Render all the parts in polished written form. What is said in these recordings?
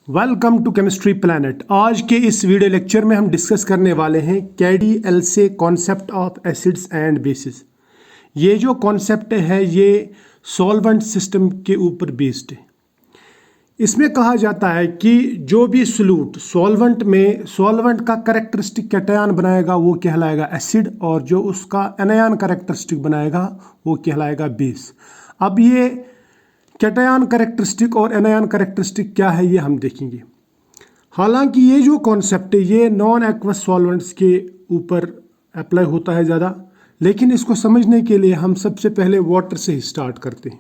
Welcome to chemistry planet. आज के इस वीडियो लेक्चर में हम डिस्कस करने वाले हैं KDL से concept of acids and bases. ये जो कॉन्सेप्ट है ये सॉल्वेंट सिस्टम के ऊपर बेस्ड है। इसमें कहा जाता है कि जो भी सॉल्यूट सॉल्वेंट में सॉल्वेंट का कैरेक्टरिस्टिक कैटायन बनाएगा वो कहलाएगा एसिड, और जो उसका एनायन कैरेक्टरिस्टिक बनाएगा वो कहलाएगा बेस। अब ये कैटायन कैरेक्टरिस्टिक और एनायन कैरेक्टरिस्टिक क्या है ये हम देखेंगे। हालांकि ये जो कॉन्सेप्ट है ये नॉन एक्वस सॉल्वेंट्स के ऊपर अप्लाई होता है ज़्यादा, लेकिन इसको समझने के लिए हम सबसे पहले वाटर से ही स्टार्ट करते हैं।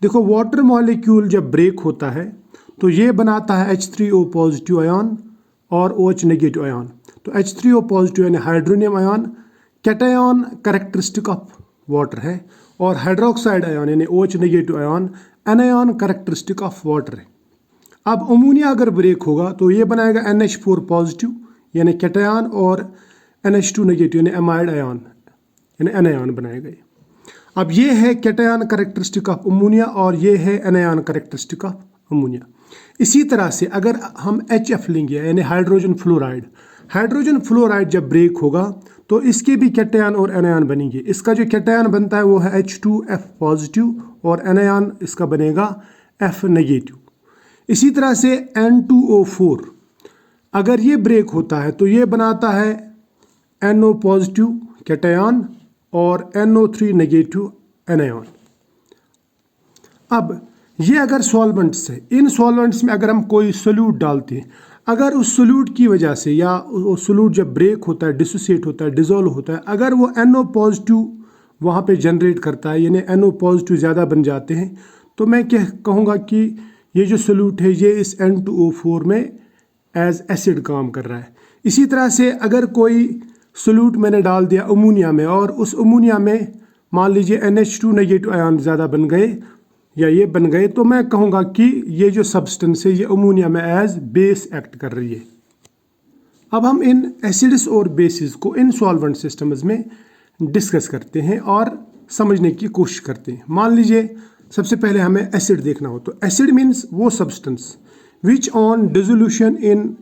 देखो, वाटर मॉलिक्यूल जब ब्रेक होता है तो ये बनाता है H3O पॉजिटिव आयन और OH नेगेटिव आयन। तो H3O पॉजिटिव यानी hydronium ion cation characteristic of water है, और हाइड्रोक्साइड आयन यानी OH negative ion anion characteristic of water है। अब अमोनिया अगर ब्रेक होगा तो ये बनाएगा NH4 पॉजिटिव यानी कैटायन, और NH2 नेगेटिव यानी एमाइड आयन यानी एनायन बनाएगा ये। अब ये है कैटायन कैरेक्टरिस्टिक ऑफ अमोनिया और ये है एनायन कैरेक्टरिस्टिक ऑफ अमोनिया। इसी तरह से अगर हम HF लेंगे यानी हाइड्रोजन फ्लोराइड जब ब्रेक होगा तो इसके भी कैटायन और एनायन बनेंगे। इसका जो कैटायन बनता है वो है H2F पॉजिटिव और एनायन इसका बनेगा F नेगेटिव। इसी तरह से N2O4 अगर ये ब्रेक होता है तो ये बनाता है NO पॉजिटिव कैटायन और NO3 नेगेटिव एनायन। अब ये अगर सॉल्वेंट्स है, इन सॉल्वेंट्स में अगर हम कोई सोल्यूट डालते हैं, अगर उस सोल्यूट की वजह से या वो सोल्यूट जब ब्रेक होता है, डिसोसिएट होता है, डिजोल्व होता है, अगर वो NO पॉजिटिव वहाँ पे जनरेट करता है यानी NO पॉजिटिव ज़्यादा बन जाते हैं, तो मैं क्या कहूँगा कि ये जो सोल्यूट है ये इस N2O4 में एज एसिड काम कर रहा है। इसी तरह से अगर कोई सोल्यूट मैंने डाल दिया अमोनिया में और उस अमोनिया में मान लीजिए NH2 नेगेटिव आयन ज़्यादा बन गए या ये बन गए, तो मैं कहूँगा कि ये जो सब्सटेंस है ये अमोनिया में एज बेस एक्ट कर रही है। अब हम इन एसिड्स और बेसिस को इन सॉल्वेंट सिस्टम्स में डिस्कस करते हैं और समझने की कोशिश करते हैं। मान लीजिए सबसे पहले हमें एसिड देखना हो, तो एसिड मीन्स वो substance which on dissolution in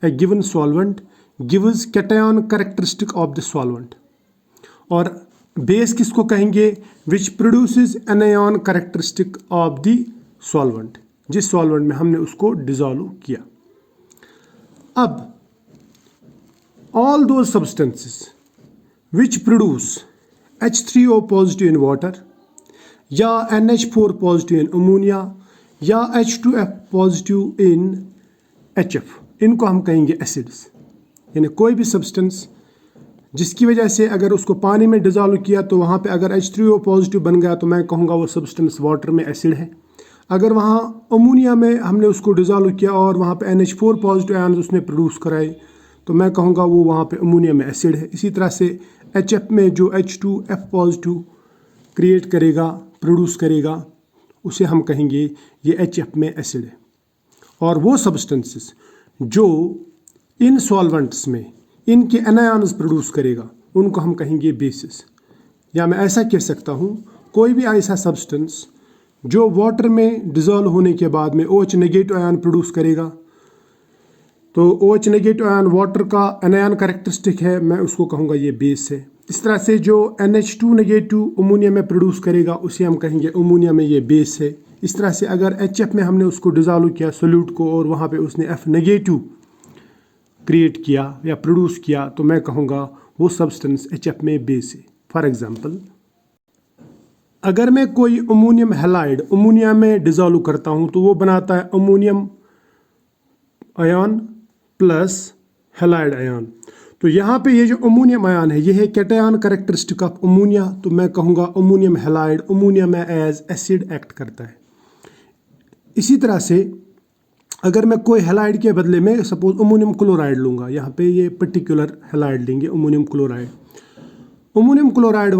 A given solvent gives cation characteristic of the solvent. और बेस किसको कहेंगे? Which produces anion characteristic of the solvent, जिस सॉल्वेंट में हमने उसको डिसॉल्व किया। अब ऑल दो substances which produce H3O positive in water या NH4 पॉजिटिव इन अमोनिया या H2F पॉजिटिव इन HF, इनको हम कहेंगे एसिड्स। यानी कोई भी सब्सटेंस जिसकी वजह से अगर उसको पानी में डिज़ोल्व किया तो वहाँ पे अगर H3O पॉजिटिव बन गया तो मैं कहूँगा वो सब्सटेंस वाटर में एसिड है। अगर वहाँ अमोनिया में हमने उसको डिज़ोल्व किया और वहाँ पे NH4 पॉजिटिव आयन उसने प्रोड्यूस कराए तो मैं कहूँगा वो वहाँ पे अमोनिया में एसिड है। इसी तरह से HF में जो H2F पॉजिटिव क्रिएट करेगा, प्रोड्यूस करेगा, उसे हम कहेंगे ये HF में एसिड है। और वो सब्सटेंसेस जो इन सॉल्वेंट्स में इनके एनायंस प्रोड्यूस करेगा उनको हम कहेंगे बेसिस। या मैं ऐसा कह सकता हूँ, कोई भी ऐसा सब्सटेंस जो वाटर में डिज़ोल्व होने के बाद में OH नेगेटिव आयन प्रोड्यूस करेगा, तो OH नेगेटिव आयन वाटर का एनायन कैरेक्टरिस्टिक है, मैं उसको कहूँगा ये बेस है। इस तरह से जो NH2 नेगेटिव अमोनिया में प्रोड्यूस करेगा उसे हम कहेंगे अमोनिया में ये बेस है। इस तरह से अगर HF में हमने उसको डिज़ोल्व किया सोल्यूट को और वहाँ पे उसने F नेगेटिव क्रिएट किया या प्रोड्यूस किया तो मैं कहूँगा वो सब्सटेंस HF में बेस है। फॉर एग्जांपल, अगर मैं कोई अमोनियम हैलाइड अमोनिया में डिज़ोल्व करता हूँ तो वो बनाता है ammonium ion plus halide ion. तो यहाँ पे ये जो अमोनियम आयन है ये है कैटायन कैरेक्टरिस्टिक ऑफ अमोनिया, तो मैं कहूँगा अमोनियम हैलाइड अमोनिया में एज एसिड एक्ट करता है। इसी तरह से अगर मैं कोई हैलाइड के बदले में सपोज अमोनियम क्लोराइड लूँगा, यहाँ पे ये पर्टिकुलर हैलाइड लेंगे अमोनियम क्लोराइड। अमोनियम क्लोराइड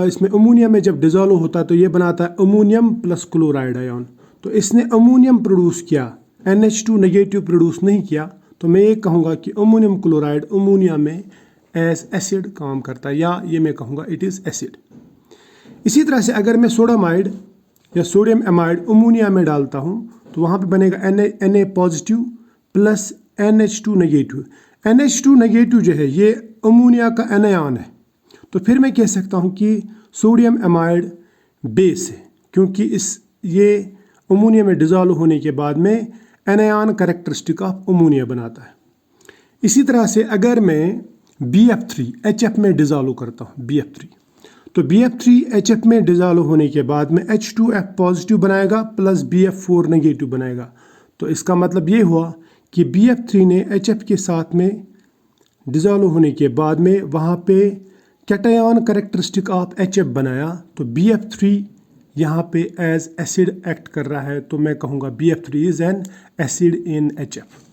इसमें अमोनिया में जब डिज़ोल्व होता है तो ये बनाता है अमोनियम प्लस क्लोराइड आयन। तो इसने अमोनियम प्रोड्यूस किया, NH2 नेगेटिव प्रोड्यूस नहीं किया, तो मैं ये कहूँगा कि अमोनियम क्लोराइड अमोनिया में एज एसिड काम करता है, या ये मैं कहूँगा इट इज़ एसिड। इसी तरह से अगर मैं सोडामाइड या सोडियम एमाइड अमोनिया में डालता हूँ तो वहाँ पे बनेगा Na positive plus NH2 negative. NH2 negative जो है ये अमोनिया का एनायन है, तो फिर मैं कह सकता हूँ कि सोडियम एमाइड बेस है, क्योंकि ये अमोनिया में डिज़ोल्व होने के बाद में एनायन कैरेक्टरिस्टिक ऑफ अमोनिया बनाता है। इसी तरह से अगर मैं BF3 HF में डिज़ोल्व करता हूँ BF3, तो BF3 HF में डिज़ोल्व होने के बाद में H2F पॉजिटिव बनाएगा प्लस BF4 नेगेटिव बनाएगा। तो इसका मतलब ये हुआ कि BF3 ने HF के साथ में डिज़ोल्व होने के बाद में वहाँ पे कैटायन कैरेक्टरिस्टिक ऑफ HF बनाया, तो BF3 यहाँ पे एज एसिड एक्ट कर रहा है, तो मैं कहूँगा BF3 is an acid in HF।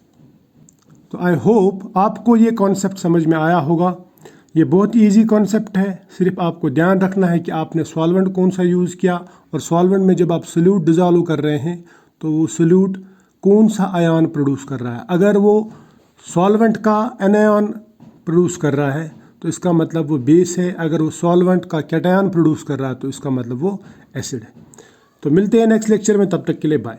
तो आई होप आपको ये कॉन्सेप्ट समझ में आया होगा। ये बहुत इजी कॉन्सेप्ट है, सिर्फ आपको ध्यान रखना है कि आपने सॉल्वेंट कौन सा यूज़ किया, और सॉल्वेंट में जब आप सोल्यूट डिज़ोल्व कर रहे हैं तो वो सोल्यूट कौन सा आयन प्रोड्यूस कर रहा है। अगर वो सॉल्वेंट का एनायन प्रोड्यूस कर रहा है तो इसका मतलब वो बेस है, अगर वो सॉल्वेंट का कैटायन प्रोड्यूस कर रहा है तो इसका मतलब वो एसिड है। तो मिलते हैं नेक्स्ट लेक्चर में, तब तक के लिए बाय।